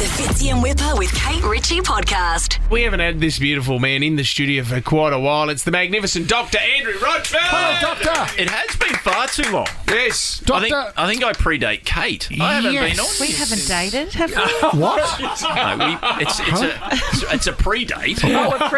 The Fitzy and Whipper with Kate Ritchie podcast. We haven't had this beautiful man in the studio for quite a while. It's the magnificent Dr. Andrew Rochford. Hello, Doctor. It has been far too long. Yes. Doctor. I think I predate Kate. I haven't been on. We haven't dated, have we? What? No, it's a predate.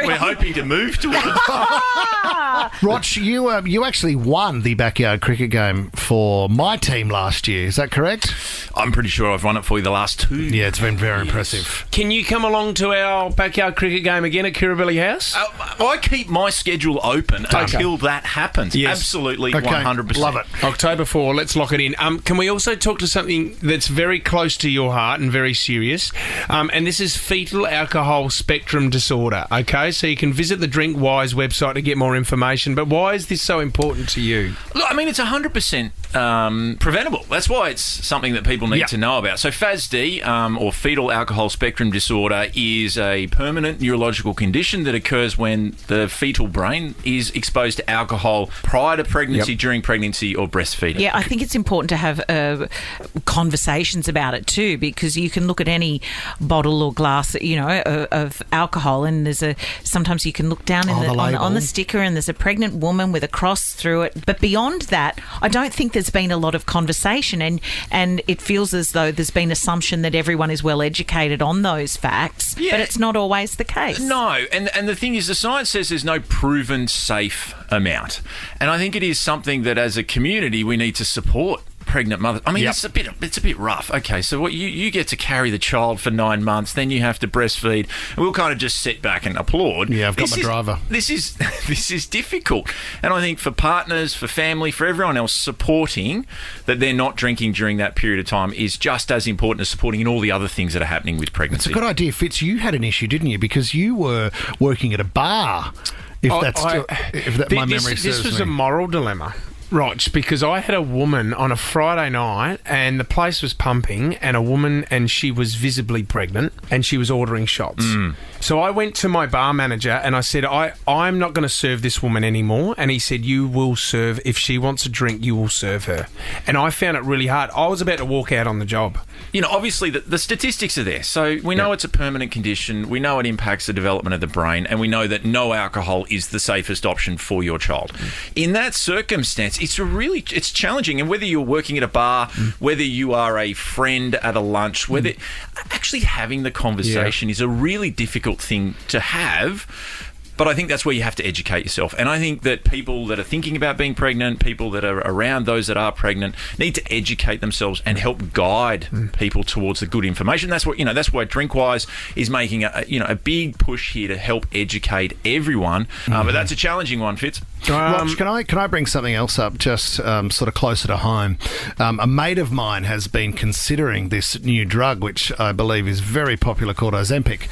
We're hoping to move to one. Roch, you actually won the backyard cricket game for my team last year. Is that correct? I'm pretty sure I've won it for you the last 2 years. Yeah, it's been very impressive. Can you come along to our backyard cricket game again at Kirribilli House? I keep my schedule open until that happens. Yes. Absolutely, Okay, 100%. love it. October 4, let's lock it in. Can we also talk to something that's very close to your heart and very serious? And this is Fetal Alcohol Spectrum Disorder, okay? So you can visit the Drink Wise website to get more information. But why is this so important to you? Look, I mean, it's 100% preventable. That's why it's something that people need to know about. So FASD, or Fetal Alcohol Spectrum Disorder, is a permanent neurological condition that occurs when the fetal brain is exposed to alcohol prior to pregnancy, during pregnancy, or breastfeeding. Yeah, I think it's important to have conversations about it too, because you can look at any bottle or glass, of alcohol, and sometimes you can look down on the sticker, and there's a pregnant woman with a cross through it. But beyond that, I don't think there's been a lot of conversation, and it feels as though there's been assumption that everyone is well educated on those facts, but it's not always the case. No, and the thing is, the science says there's no proven safe amount, and I think it is something that as a community we need to support pregnant mothers. I mean, it's a bit rough. Okay, so what you get to carry the child for 9 months, then you have to breastfeed, and we'll kind of just sit back and applaud. Yeah, I've got my driver. This is difficult, and I think for partners, for family, for everyone else, supporting that they're not drinking during that period of time is just as important as supporting in all the other things that are happening with pregnancy. It's a good idea, Fitz. You had an issue, didn't you? Because you were working at a bar. If my memory serves me. This was a moral dilemma. Right, because I had a woman on a Friday night and the place was pumping, and she was visibly pregnant and she was ordering shots. So I went to my bar manager and I said, I'm not going to serve this woman anymore. And he said, you will serve. If she wants a drink, you will serve her. And I found it really hard. I was about to walk out on the job. Obviously the statistics are there. So we know it's a permanent condition. We know it impacts the development of the brain, and we know that no alcohol is the safest option for your child. In that circumstance, it's challenging. And whether you're working at a bar, whether you are a friend at a lunch, whether actually having the conversation is a really difficult thing to have. But I think that's where you have to educate yourself. And I think that people that are thinking about being pregnant, people that are around those that are pregnant, need to educate themselves and help guide people towards the good information. That's what that's why DrinkWise is making a big push here to help educate everyone. But that's a challenging one, Fitz. Roch, can I bring something else up just sort of closer to home? A mate of mine has been considering this new drug, which I believe is very popular, called Ozempic.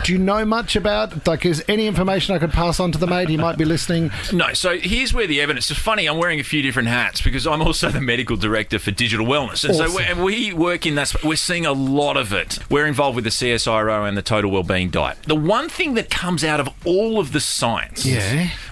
Do you know much about, is any information I could pass on to the mate? He might be listening. No, so here's where the evidence is funny. I'm wearing a few different hats because I'm also the medical director for digital wellness. And awesome. So we work in that. We're seeing a lot of it. We're involved with the CSIRO and the Total Wellbeing Diet. The one thing that comes out of all of the science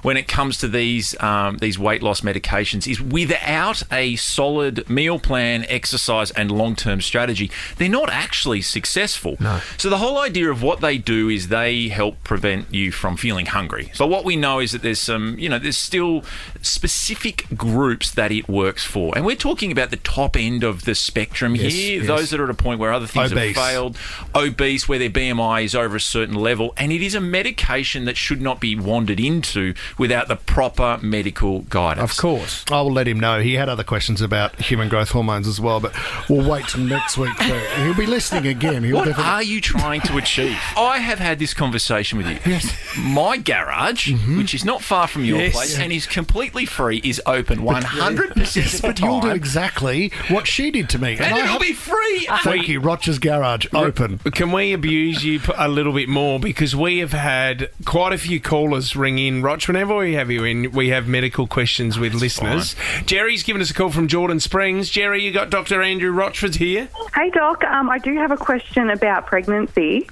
when it comes to these weight loss medications is without a solid meal plan, exercise and long-term strategy, they're not actually successful. No. So the whole idea of what they do is they help prevent you from feeling hungry. But what we know is that there's there's still specific groups that it works for. And we're talking about the top end of the spectrum here, those that are at a point where other things have failed, obese, where their BMI is over a certain level. And it is a medication that should not be wandered into without the proper medical guidance. Of course. I will let him know. He had other questions about human growth hormones as well, but we'll wait till next week. He'll be listening again. What are you trying to achieve? I have had this conversation with you. Yes. My garage, which is not far from your place and is completely free, is open 100% of the but time. You'll do exactly what she did to me. And it'll be free. Thank you. Roch's garage, open. Can we abuse you a little bit more? Because we have had quite a few callers ring in. Roch, whenever we have you in, we have medical questions with listeners. Fine. Jerry's given us a call from Jordan Springs. Jerry, you got Dr. Andrew Rochford here. Hey, Doc. I do have a question about pregnancy.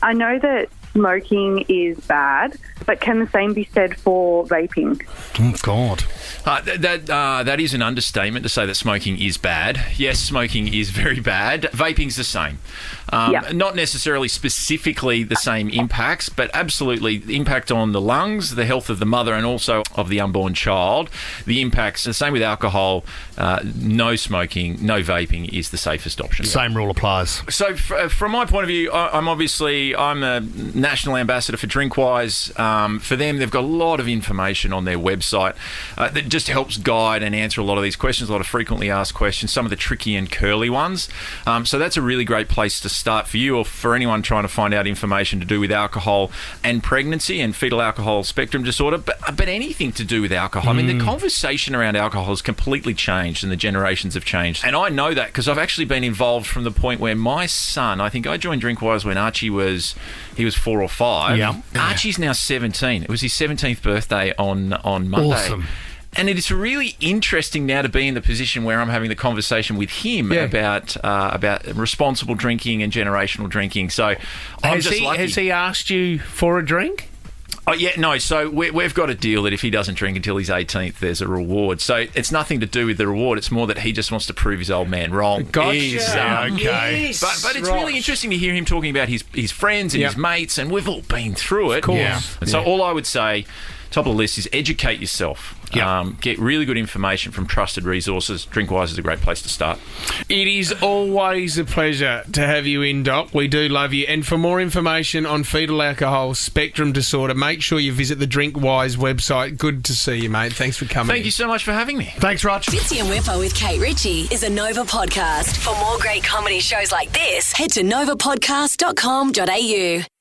I know that smoking is bad, but can the same be said for vaping? Oh, God. That is an understatement to say that smoking is bad. Yes, smoking is very bad. Vaping's the same. Not necessarily specifically the same impacts, but absolutely the impact on the lungs, the health of the mother, and also of the unborn child. The impacts, the same with alcohol. No smoking, no vaping is the safest option. Same rule applies. So from my point of view, I'm a national ambassador for Drinkwise. For them, they've got a lot of information on their website that just helps guide and answer a lot of these questions, a lot of frequently asked questions, some of the tricky and curly ones. So that's a really great place to start for you or for anyone trying to find out information to do with alcohol and pregnancy and fetal alcohol spectrum disorder, but anything to do with alcohol. I mean, the conversation around alcohol has completely changed and the generations have changed. And I know that because I've actually been involved from the point where my son, I think I joined Drinkwise when Archie was 4 or 5. Yeah. Archie's now 17. It was his 17th birthday on Monday. Awesome. And it is really interesting now to be in the position where I'm having the conversation with him about responsible drinking and generational drinking. So I'm just lucky. Has he asked you for a drink? Oh, yeah, no. So we've got a deal that if he doesn't drink until his 18th, there's a reward. So it's nothing to do with the reward. It's more that he just wants to prove his old man wrong. Gotcha. Okay. Yes. But it's really interesting to hear him talking about his friends and his mates, and we've all been through it. Of course. Yeah. And so all I would say, top of the list, is educate yourself. Get really good information from trusted resources. Drinkwise is a great place to start. It is always a pleasure to have you in, Doc. We do love you. And for more information on fetal alcohol spectrum disorder, make sure you visit the Drinkwise website. Good to see you, mate. Thanks for coming. Thank you so much for having me. Thanks, Rog. Fitzy and Whipper with Kate Ritchie is a Nova podcast. For more great comedy shows like this, head to novapodcast.com.au.